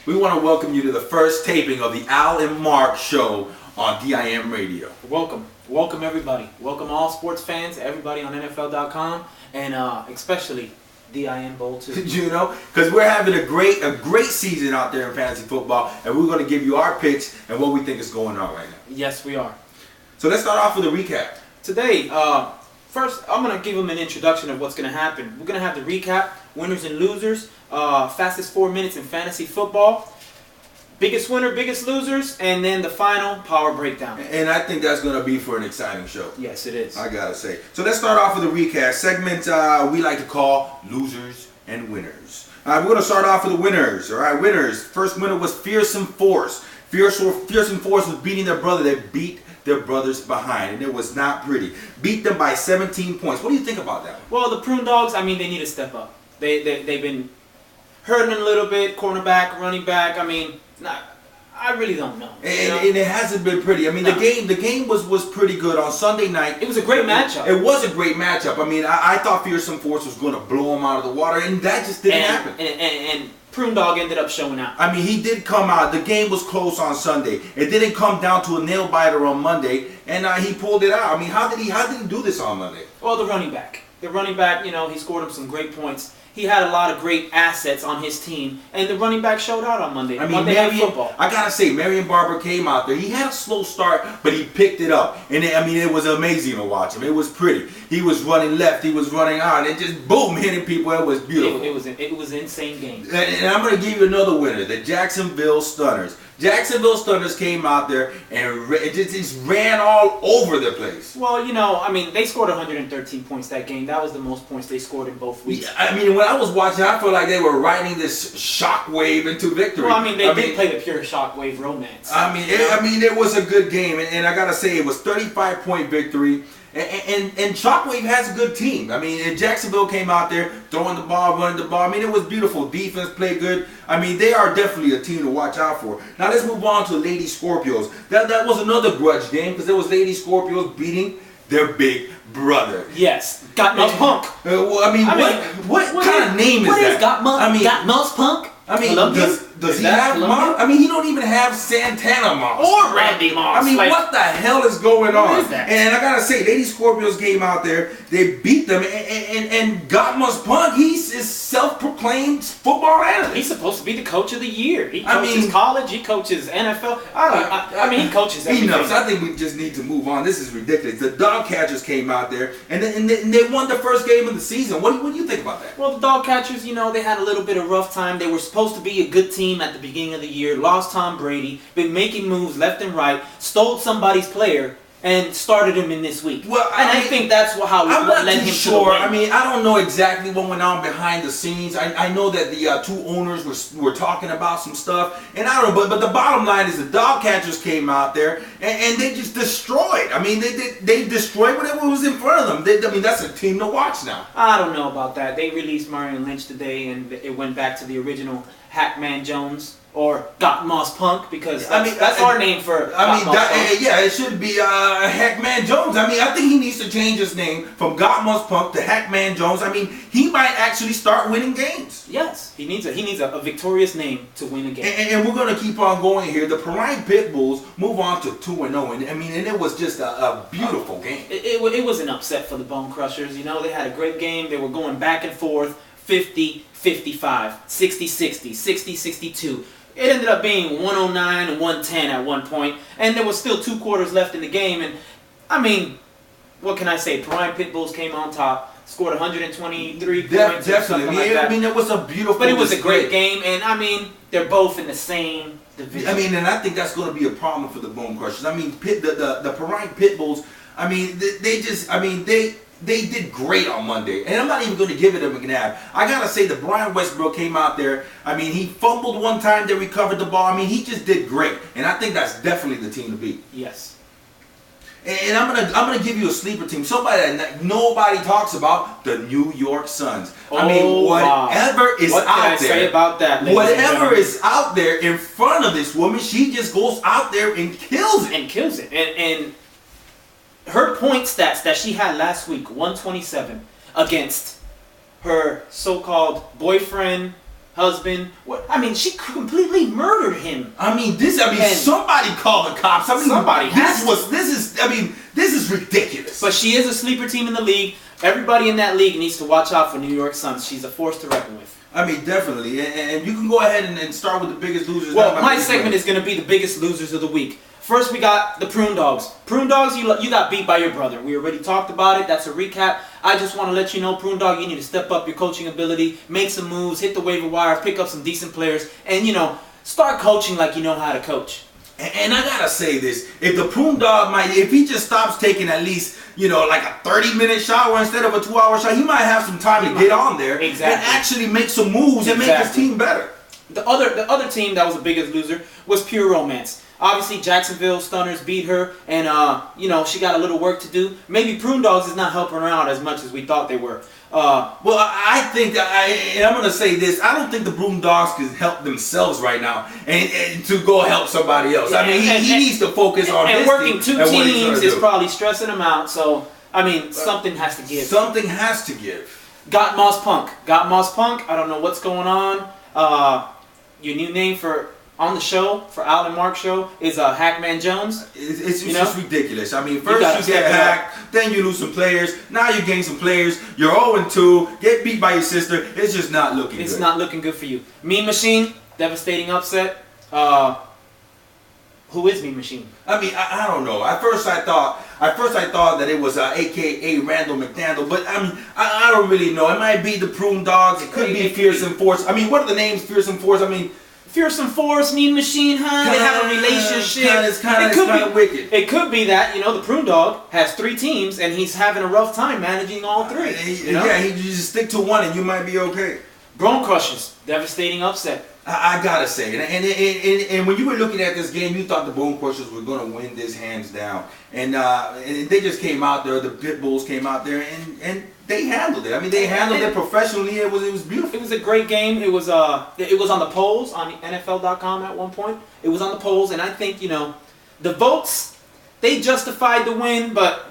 We want to welcome you to the first taping of the Al and Mark show on DIM Radio. Welcome everybody. Welcome all sports fans, everybody on NFL.com, and especially DIM Bowl 2. You know, because we're having a great season out there in fantasy football, and we're going to give you our picks and what we think is going on right now. Yes, we are. So let's start off with a recap. Today, first, I'm going to give them an introduction of what's going to happen. We're going to have the recap, winners and losers, fastest 4 minutes in fantasy football, biggest winner, biggest losers, and then the final power breakdown. And I think that's going to be for an exciting show. Yes, it is. I got to say. So let's start off with a recap segment we like to call Losers and Winners. All right, we're going to start off with the winners. All right, winners. First winner was Fearsome Force. Fearsome Force was beating their brother. They beat their brothers behind, and it was not pretty. Beat them by 17 points. What do you think about that? Well, the Prune Dogs, I mean, they need to step up. They've been hurting a little bit, cornerback, running back. I mean, I really don't know. And it hasn't been pretty. I mean, the game was pretty good on Sunday night. It was a great matchup. It was a great matchup. I mean, I thought Fearsome Force was going to blow them out of the water, and that just didn't happen. And Prune Dog ended up showing out. I mean, he did come out. The game was close on Sunday. It didn't come down to a nail biter on Monday, and he pulled it out. I mean, how did he do this on Monday? Well, the running back, he scored him some great points. He had a lot of great assets on his team, and the running back showed out on Monday. I mean, Monday Night Football. I gotta say, Marion Barber came out there. He had a slow start, but he picked it up, and it was amazing to watch him. It was pretty. He was running left, he was running out, and just boom, hitting people. It was beautiful. It was an insane game. And I'm gonna give you another winner, the Jacksonville Stunners. Jacksonville Stunners came out there and just ran all over the place. Well, they scored 113 points that game. That was the most points they scored in both weeks. Yeah, I mean, when I was watching, I felt like they were riding this shockwave into victory. Well, they did play the pure shockwave romance. It was a good game, and I gotta say, it was 35-point victory. And Shockwave has a good team. I mean, and Jacksonville came out there throwing the ball, running the ball. I mean, it was beautiful. Defense played good. I mean, they are definitely a team to watch out for. Now let's move on to Lady Scorpios. That was another grudge game because there was Lady Scorpios beating their big brother. Yes, Got Mouse Punk. What kind of name is that? What is Got Mouse Punk? I mean, does he have Moss? I mean, he don't even have Santana Moss. Or Randy Moss. I mean, what the hell is going on? What is that? And I gotta say, Lady Scorpios came out there, they beat them, and Got Mouse Punk, he's a self-proclaimed football analyst. He's supposed to be the coach of the year. He coaches college, he coaches NFL. He coaches everything. Enough. So I think we just need to move on. This is ridiculous. The Dog Catchers came out there, and they won the first game of the season. What do you think about that? Well, the Dog Catchers, they had a little bit of rough time. They were supposed to be a good team at the beginning of the year, lost Tom Brady, been making moves left and right, stole somebody's player, and started him in this week. Well, I think that's how what led him to the win. I mean, I don't know exactly what went on behind the scenes. I know that the two owners were talking about some stuff, and I don't know, but the bottom line is the Dog Catchers came out there and they just destroyed. I mean, they destroyed whatever was in front of them. That's a team to watch now. I don't know about that. They released Marion Lynch today, and it went back to the original Hackman Jones. Or Got Moss Punk, because that's our name for it should be Hackman Jones. I think he needs to change his name from Got Moss Punk to Hackman Jones. He might actually start winning games. Yes, he needs a victorious name to win a game. And we're going to keep on going here. The Perrine Pit Bulls move on to 2-0, and it was just a beautiful game. It was an upset for the Bone Crushers. They had a great game. They were going back and forth, 50-55, 60-60, 60-62. It ended up being 109 and 110 at one point, and there was still 2 quarters left in the game. And what can I say? Perrine Pit Bulls came on top, scored 123 points. Definitely. Or something like that. It was a beautiful. But it was a great game, and they're both in the same division. And I think that's going to be a problem for the Bone Crushers. The Perrine Pit Bulls. They did great on Monday, and I'm not even going to give it a McNabb. I gotta say that Brian Westbrook came out there. He fumbled one time, they recovered the ball. He just did great, and I think that's definitely the team to beat. Yes. And I'm gonna give you a sleeper team, somebody that nobody talks about, the New York Suns. Whatever is out there. Say about that? Whatever is out there in front of this woman, she just goes out there and kills it. And her point stats that she had last week, 127 against her so-called boyfriend, husband. What? I mean, she completely murdered him. Somebody called the cops. Somebody has to. This is ridiculous. But she is a sleeper team in the league. Everybody in that league needs to watch out for New York Suns. She's a force to reckon with. Definitely. And you can go ahead and start with the biggest losers. Well, my segment is going to be the biggest losers of the week. First, we got the Prune Dogs. Prune Dogs, you got beat by your brother. We already talked about it. That's a recap. I just want to let you know, Prune Dog, you need to step up your coaching ability, make some moves, hit the waiver wire, pick up some decent players, and, start coaching like you know how to coach. And I gotta say this, if the Prune Dog if he just stops taking at least, like a 30-minute shower instead of a 2-hour shot, he might have some time to get on there and actually make some moves and make his team better. The other team that was the biggest loser was Pure Romance. Obviously, Jacksonville Stunners beat her, and she got a little work to do. Maybe Prune Dogs is not helping her out as much as we thought they were. I think, and I'm gonna say this: I don't think the Prune Dogs can help themselves right now, and to go help somebody else. He needs to focus on and his working team two teams is probably stressing him out. So something has to give. Something has to give. Got Moss Punk. I don't know what's going on. Your new name on the show, for Al and Mark's show, is Hackman Jones. It's just ridiculous. First you get hacked, then you lose some players, now you gain some players, you're 0-2, get beat by your sister. It's just not looking good. It's not looking good for you. Mean Machine, devastating upset. Who is Mean Machine? I don't know. At first I thought that it was AKA Randall McDaniel, but I don't really know. It might be the Prune Dogs. It could be Fearsome Force. What are the names? Fearsome Force. Fearsome Force, Mean Machine, huh? They have a relationship. It's kind of wicked. It could be that, the Prune Dog has 3 teams and he's having a rough time managing all 3. You just stick to one and you might be okay. Bone Crushers, devastating upset. I gotta say, and when you were looking at this game, you thought the Bone Crushers were gonna win this hands down, and they just came out there. The Pit Bulls came out there, and they handled it. They handled it professionally. It was beautiful. It was a great game. It was on the polls on NFL.com at one point. It was on the polls, and I think the votes, they justified the win, but.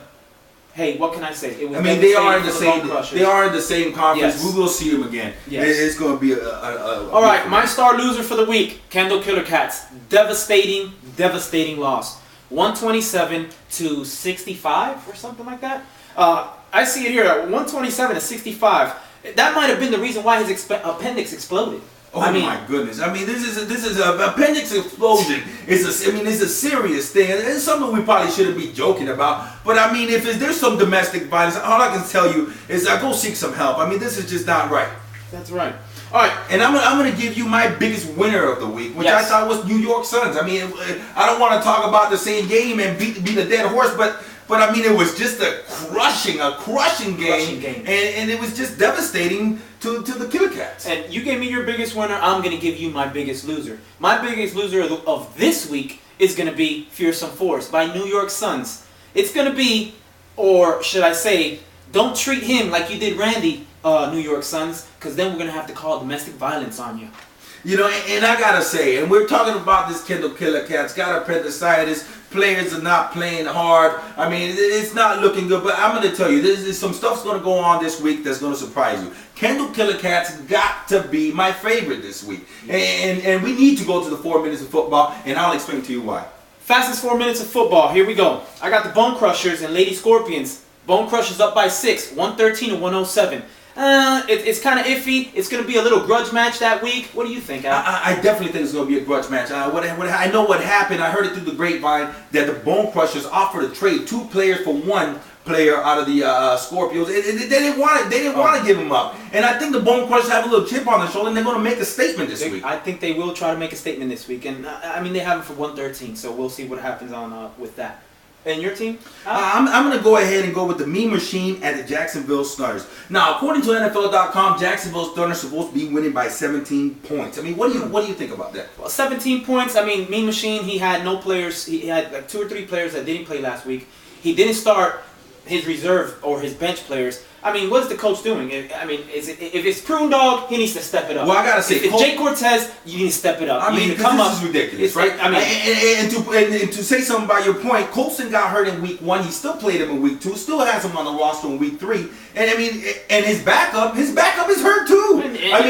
Hey, what can I say? It was they are in the same. They are in the same conference. Yes. We will see them again. Yes. It's going to be all right, my star loser for the week, Kendall Killer Cats. Devastating loss. 127-65 or something like that. I see it here at 127-65. That might have been the reason why his appendix exploded. Oh my goodness! This is an appendix explosion. It's a serious thing. It's something we probably shouldn't be joking about. But if there's some domestic violence, all I can tell you is go seek some help. This is just not right. That's right. All right, and I'm gonna give you my biggest winner of the week, which I thought was New York Suns. I don't want to talk about the same game and beat a dead horse, but it was just a crushing game. And it was just devastating to the Killer Cats. And you gave me your biggest winner. I'm going to give you my biggest loser. My biggest loser of this week is going to be Fearsome Force by New York Suns. It's going to be, or should I say, don't treat him like you did Randy, New York Suns, because then we're going to have to call domestic violence on you. And I gotta say, and we're talking about this Kendall Killer Cats, got appendicitis, players are not playing hard. It's not looking good, but I'm gonna tell you, there's some stuff's gonna go on this week that's gonna surprise you. Kendall Killer Cats got to be my favorite this week. And we need to go to the 4 minutes of football, and I'll explain to you why. Fastest 4 minutes of football, here we go. I got the Bone Crushers and Lady Scorpions. Bone Crushers up by 6, 113-107. It's kind of iffy. It's going to be a little grudge match that week. What do you think, Al? I definitely think it's going to be a grudge match. I know what happened. I heard it through the grapevine that the Bone Crushers offered to trade 2 players for 1 player out of the Scorpios. They didn't want to give him up. And I think the Bone Crushers have a little chip on their shoulder, and they're going to make a statement this week. I think they will try to make a statement this week. And they have it for 113, so we'll see what happens with that. And your team? I'm going to go ahead and go with the Mean Machine and the Jacksonville Stunners. Now, according to NFL.com, Jacksonville Stunners are supposed to be winning by 17 points. What do you think about that? Well, 17 points. Mean Machine, he had no players. He had like 2 or 3 players that didn't play last week. He didn't start his reserve or his bench players. What's the coach doing? If it's Prune Dog, he needs to step it up. Well, I gotta say, if it's Jay Cortez, you need to step it up. You need to come up. This is ridiculous, right? And to say something about your point, Colson got hurt in week 1. He still played him in week 2. Still has him on the roster in week 3. And his backup is hurt too. It's not.